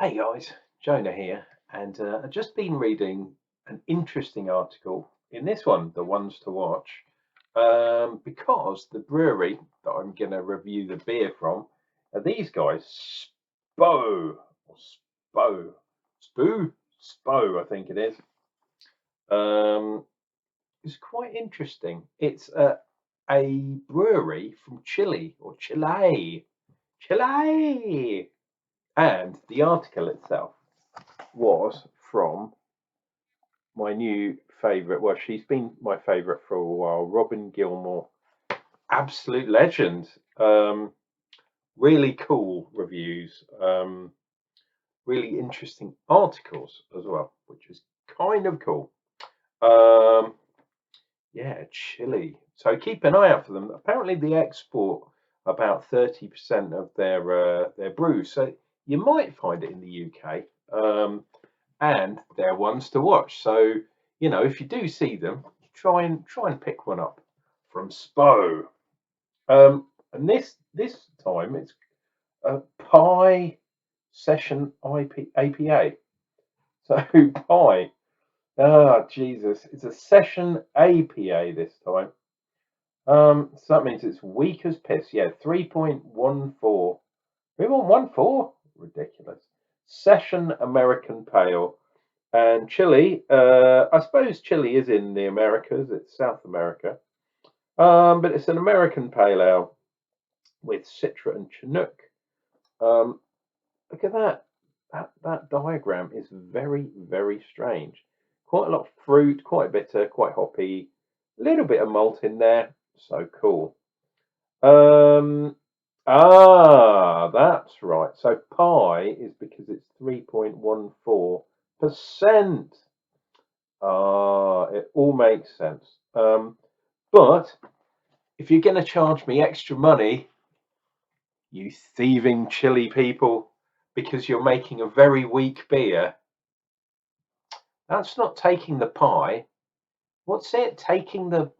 Hey guys, Jonah here, and I've just been reading an interesting article in this one, The Ones to Watch, because the brewery that I'm going to review the beer from are these guys, SPO, or SPO, I think it is. Um, it's quite interesting. It's a brewery from Chile, and the article itself was from my new favourite. Well, she's been my favourite for a while, Robin Gilmore. Absolute legend. Really cool reviews. Really interesting articles as well, which is kind of cool. Yeah, Chile. So keep an eye out for them. Apparently, they export about 30% of their brews, so you might find it in the UK. And they're ones to watch. So if you do see them, try and pick one up from SPO. And this time it's a Pi Session APA. So Pi, Jesus, it's a Session APA this time. So that means it's weak as piss. Yeah, 3.14. 3.14? Ridiculous. Session American Pale. And Chile, I suppose Chile is in the Americas. It's South America, but it's an American pale ale with Citra and Chinook. Look at that. That diagram is very, very strange. Quite a lot of fruit, quite bitter, quite hoppy. A little bit of malt in there. So cool. That's right. So pi is because it's 3.14%. It all makes sense. But if you're going to charge me extra money, you thieving Chile people, because you're making a very weak beer, that's not taking the pie. What's it? Taking the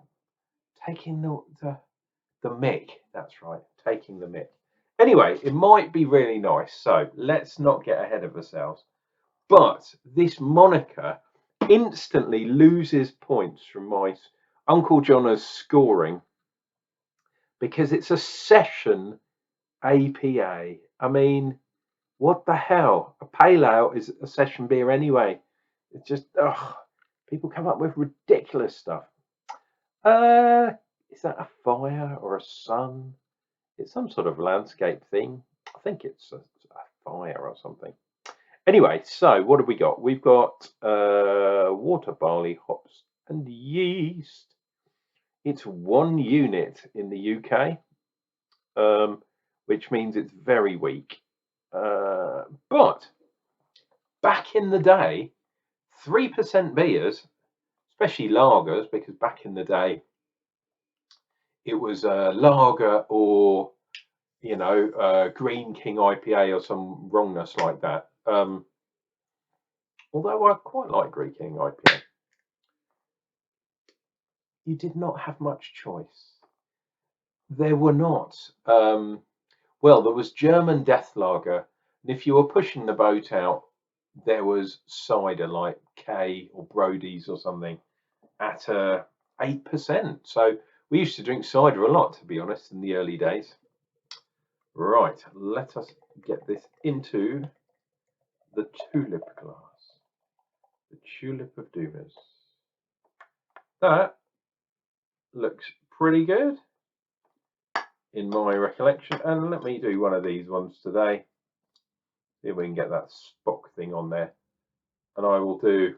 mick. That's right, taking the mick. Anyway, it might be really nice. So let's not get ahead of ourselves. But this moniker instantly loses points from my Unclejona's scoring because it's a session APA. I mean, what the hell? A pale ale is a session beer anyway. It's just, people come up with ridiculous stuff. Is that a fire or a sun? It's some sort of landscape thing. I think it's a fire or something. Anyway, so what have we got? We've got water, barley, hops, and yeast. It's 1 unit in the UK, which means it's very weak. But back in the day, 3% beers, especially lagers, because back in the day it was a lager or Green King IPA or some wrongness like that. Although I quite like Green King IPA. You did not have much choice. There were not. Well, there was German Death Lager, and if you were pushing the boat out, there was cider like K or Brody's or something at 8%. So we used to drink cider a lot, to be honest, in the early days. Right, let us get this into the tulip glass. The tulip of doomers. That looks pretty good in my recollection. And let me do one of these ones today. See if we can get that Spock thing on there. And I will do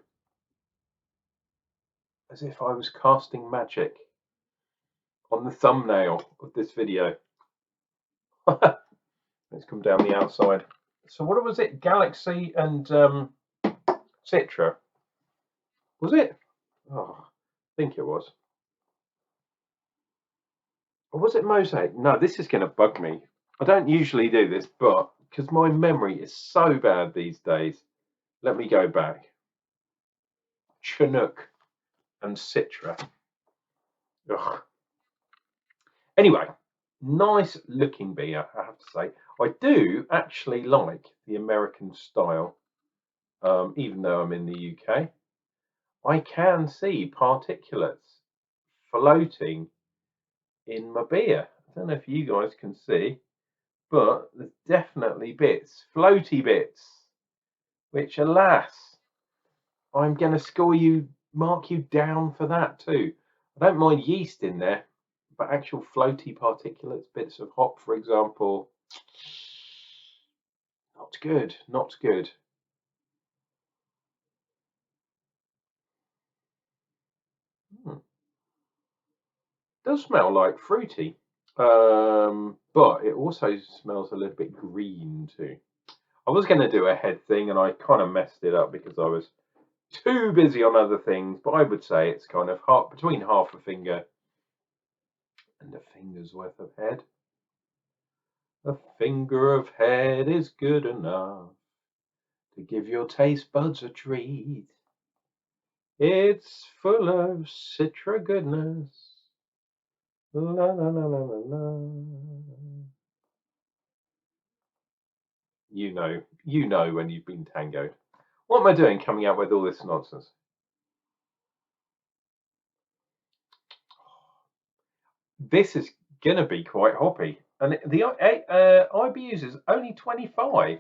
as if I was casting magic on the thumbnail of this video. Let's come down the outside. So what was it? Galaxy and Citra. Was it? Oh, I think it was. Or was it Mosaic? No, this is going to bug me. I don't usually do this, but because my memory is so bad these days, let me go back. Chinook and Citra. Ugh. Anyway, Nice looking beer, I have to say. I do actually like the American style, even though I'm in the UK. I can see particulates floating in my beer. I don't know if you guys can see, but there's definitely bits, floaty bits, which alas, I'm going to mark you down for that too. I don't mind yeast in there, but actual floaty particulates, bits of hop, for example, not good, not good. Hmm. Does smell like fruity, but it also smells a little bit green too. I was going to do a head thing and I kind of messed it up because I was too busy on other things, but I would say it's kind of between half a finger and a finger's worth of head. A finger of head is good enough to give your taste buds a treat. It's full of citra goodness. La la la la la la. You know when you've been tangoed. What am I doing coming out with all this nonsense? This is gonna be quite hoppy, and the IBUs is only 25,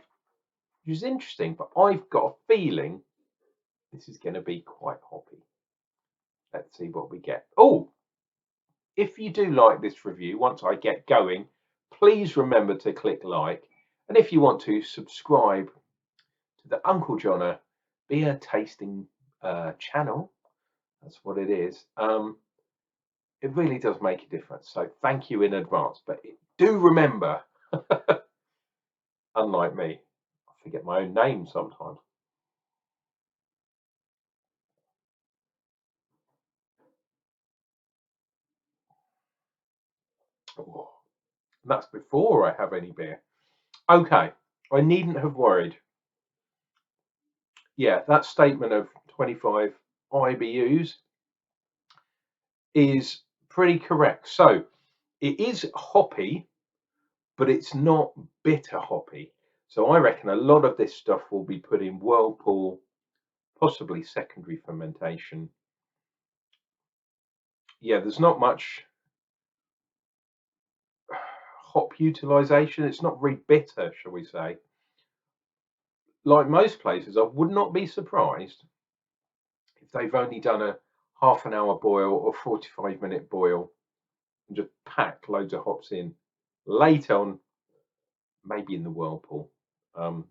which is interesting. But I've got a feeling this is going to be quite hoppy. Let's see what we get. Oh, if you do like this review, once I get going, please remember to click like, and if you want to subscribe to the Unclejona beer tasting channel, that's what it is. It really does make a difference. So thank you in advance. But do remember, unlike me, I forget my own name sometimes. Oh, that's before I have any beer. Okay, I needn't have worried. Yeah, that statement of 25 IBUs is pretty correct. So it is hoppy, but it's not bitter hoppy. So I reckon a lot of this stuff will be put in whirlpool, possibly secondary fermentation. Yeah, there's not much hop utilization. It's not very bitter, shall we say. Like most places, I would not be surprised if they've only done a half an hour boil or 45-minute boil and just pack loads of hops in late on, maybe in the whirlpool. Um,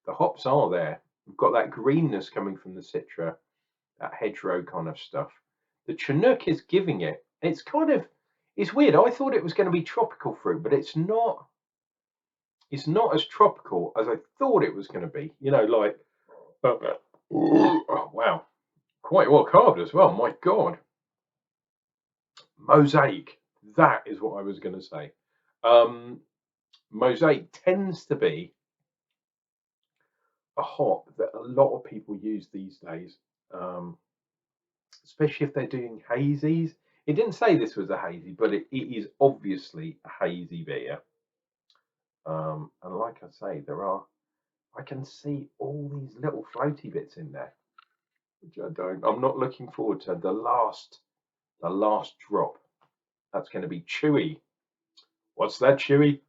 the hops are there. We've got that greenness coming from the citra, that hedgerow kind of stuff. The Chinook is giving it. It's weird. I thought it was going to be tropical fruit, but it's not. It's not as tropical as I thought it was going to be. Like, oh, wow, quite well carved as well. My God, mosaic. That is what I was going to say. Mosaic tends to be a hop that a lot of people use these days, especially if they're doing hazies. It didn't say this was a hazy, but it is obviously a hazy beer. And like I say, I can see all these little floaty bits in there, which I'm not looking forward to the last drop. That's going to be chewy. What's that, chewy?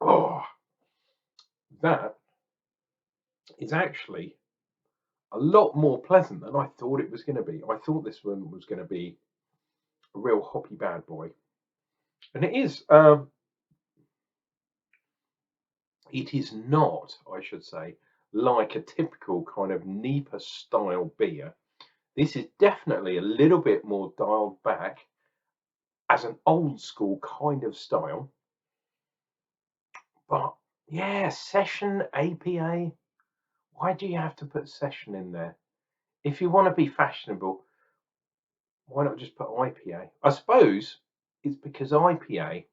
Oh, that is actually a lot more pleasant than I thought it was going to be. I thought this one was going to be a real hoppy bad boy, and it is. It is not, I should say, like a typical kind of NEPA style beer. This is definitely a little bit more dialed back as an old school kind of style. But yeah, session APA. Why do you have to put session in there? If you want to be fashionable, why not just put IPA? I suppose it's because IPA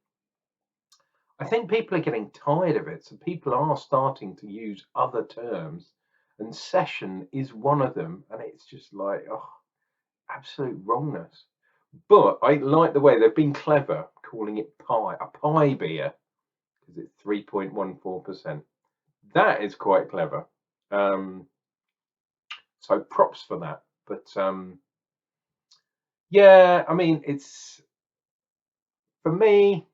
I think people are getting tired of it, so people are starting to use other terms, and session is one of them, and it's just like, oh, absolute wrongness. But I like the way they've been clever calling it a pie beer, because it's 3.14%. That is quite clever. So props for that. But yeah, I mean, it's for me,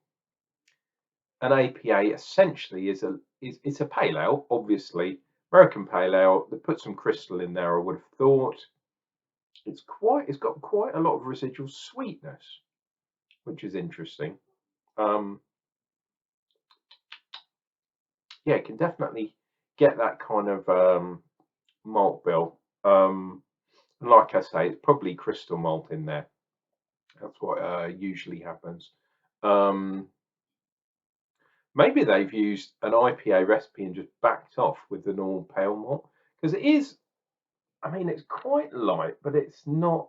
an APA essentially it's a pale ale, obviously American pale ale. They put some crystal in there. I would have thought it's got quite a lot of residual sweetness, which is interesting. Um, yeah, it can definitely get that kind of malt bill. And like I say, it's probably crystal malt in there. That's what usually happens. Um, Maybe they've used an IPA recipe and just backed off with the normal pale malt, because it is. I mean, it's quite light, but it's not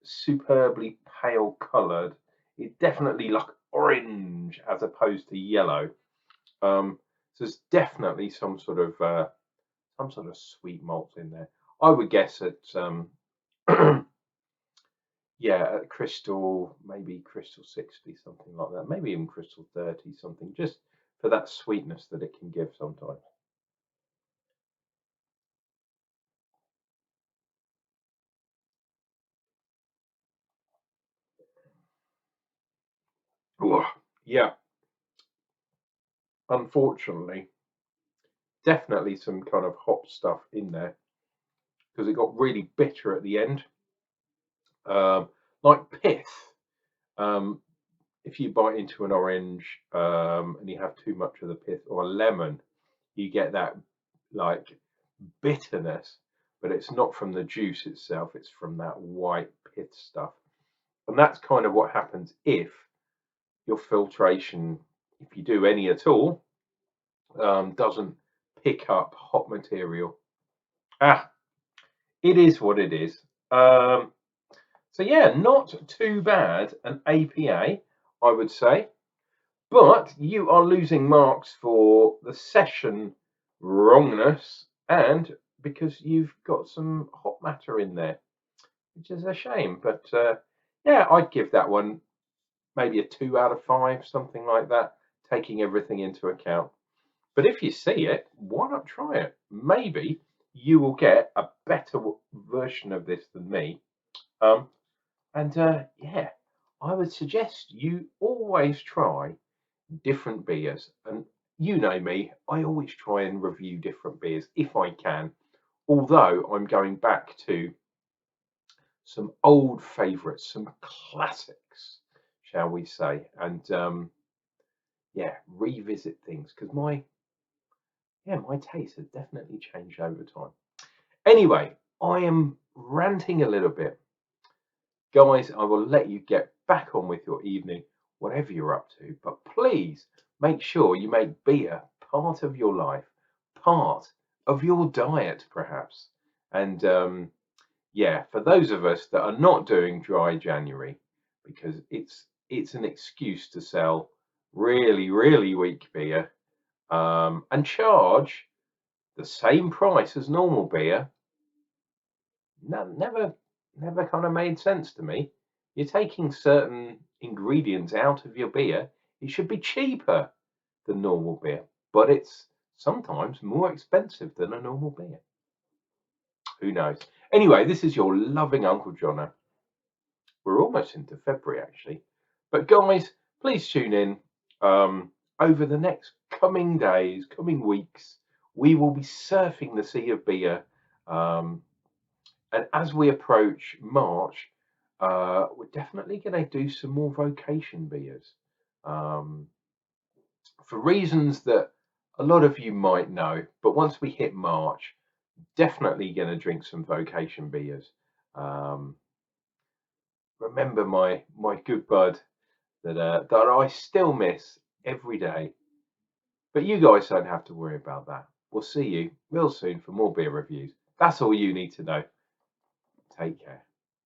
superbly pale coloured. It's definitely like orange as opposed to yellow. So there's definitely some sort of sweet malt in there. I would guess at yeah, at Crystal, maybe Crystal 60, something like that. Maybe even Crystal 30, something, just for that sweetness that it can give sometimes. Ooh, yeah, unfortunately, definitely some kind of hop stuff in there because it got really bitter at the end, like pith. Um, if you bite into an orange and you have too much of the pith, or a lemon, you get that like bitterness, but it's not from the juice itself, it's from that white pith stuff. And that's kind of what happens if your filtration, if you do any at all, doesn't pick up hot material. Ah, it is what it is. So yeah, not too bad an APA, I would say. But you are losing marks for the session wrongness and because you've got some hot matter in there, which is a shame. But yeah, I'd give that one maybe a 2 out of 5, something like that, taking everything into account. But if you see it, why not try it? Maybe you will get a better version of this than me. Um, and yeah, I would suggest you always try different beers. And you know me, I always try and review different beers if I can. Although I'm going back to some old favourites, some classics, shall we say, and yeah, revisit things because my taste has definitely changed over time. Anyway, I am ranting a little bit. Guys, I will let you get back on with your evening, whatever you're up to, but please make sure you make beer part of your life, part of your diet, perhaps. And yeah, for those of us that are not doing dry January, because it's an excuse to sell really, really weak beer and charge the same price as normal beer. No, never kind of made sense to me. You're taking certain ingredients out of your beer. It should be cheaper than normal beer, but it's sometimes more expensive than a normal beer. Who knows? Anyway, this is your loving Uncle Jono. We're almost into February actually, but guys, please tune in. Over the next coming days, coming weeks, we will be surfing the sea of beer. And as we approach March, we're definitely going to do some more vocation beers um, for reasons that a lot of you might know. But once we hit March, definitely going to drink some vocation beers. Um, Remember my good bud that I still miss every day. But you guys don't have to worry about that. We'll see you real soon for more beer reviews. That's all you need to know. Take care.